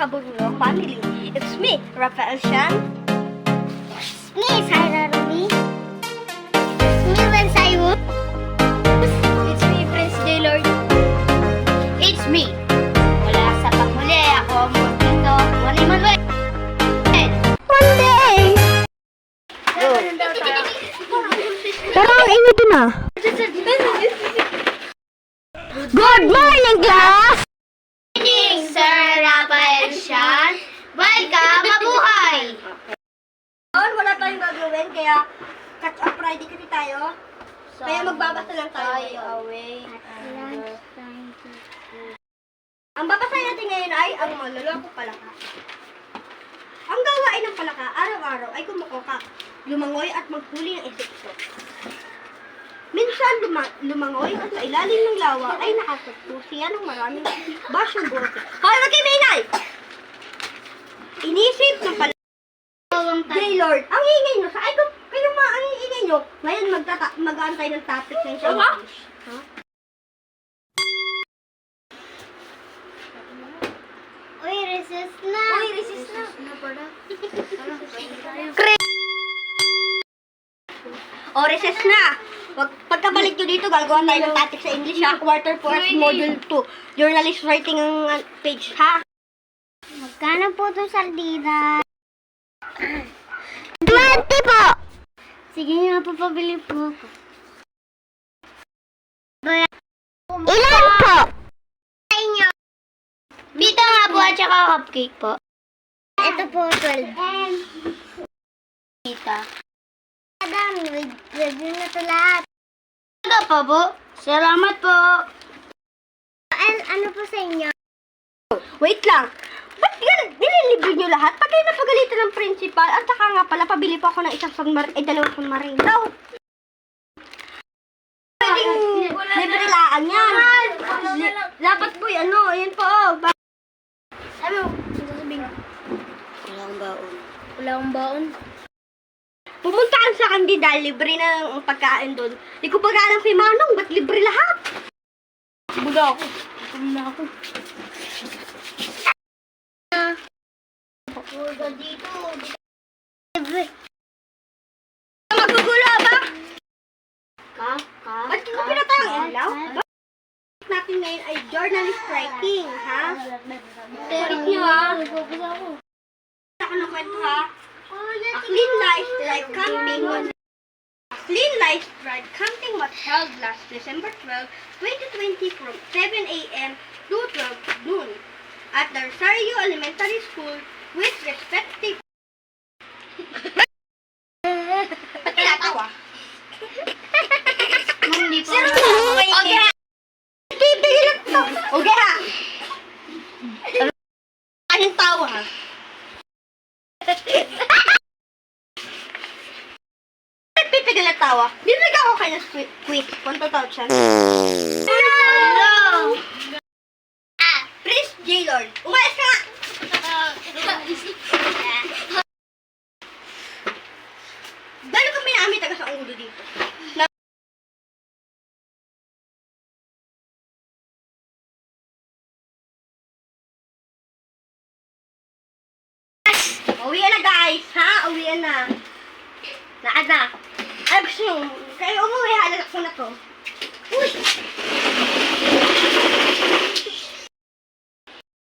Kaburulong family. It's me, Rafael Shan. It's me, Sarah Ruby. It's me, Wensayu. It's me, Prince Jaylord. It's me. Wala sa panghuli, ako ang dito, Wally Manuel. One day! Pero ang init din ah. Good morning, class! Good morning, Sir Rafael Shan. Welcome, mabuhay! Noon, wala tayong gagawin, kaya catch up Friday kasi tayo. Kaya magbabasa lang tayo ngayon. Ang babasahin natin ngayon ay ang malulokong palaka. Ang gawain ng palaka, araw-araw ay kumukuha, lumangoy at maghuli ng insekto. Minsan lumangoy at sa ilalim ng lawa ay nakatagpo siya ng maraming basyong buhok. Hoy, wag kayo maingay! Inisip ng palaka, Jaylord, ang ingay nyo, sa kayo ang ingay nyo, ngayon mag-aantay ng topic ng English. Ha? Uy, recess na. Uy, recess na. O, recess na. Pagkabalik nyo dito, gagawa tayo ng topic sa English ha. Quarter 4, Module 2. Journalist writing ang page ha. Magkano po itong sardina? 20 po! Sige nga po, pabili po ako. Ilan po? Sa inyo. Pita nga po at saka cupcake po. Ito po, 12. Pita. Madami, ready na ito lahat. Ano po po? Salamat po. Ano po sa inyo? Wait lang. Ba't nililibre nyo lahat? Pag kayo napagalitan ng principal, at saka nga pala, pabili po ako ng dalawang San Marino. Pwedeng libre-laan yan. Dapat po yan po. Ano? Sasabihin ko. Wala akong baon. Wala akong baon. Pumuntaan sa kandida, libre na ang pagkain doon. Di ko pag-alam kay Manong, ba't libre lahat? Buga ako. Buga ako. Buga dito. Libre. Magugulo ba? Ka? Ba't ko pinatay ang ilaw? Natin ngayon ay journalist writing, ha? Terik nyo, ha? Ako ng kwento, ha? A clean light ride camping was held last December 12, 2020 from 7 a.m. to 12 noon at the Rosario Elementary School with respective... Ba't kinatawa? Hindi po. Okay, ha? Titigil ito. Okay, ha? Anong tawa, ha? Titigil na tawa. Bibigyan ako kayo ng quiz. Punta tao siya. Hello! Prince Jaylord, umayos ka nga! Dahil kami namin taga sa ulo dito. Uwian na guys, ha? Uwian na. Naad na. Ay, gusto nyo. Kayo umuwi, halak ko na to. Uy!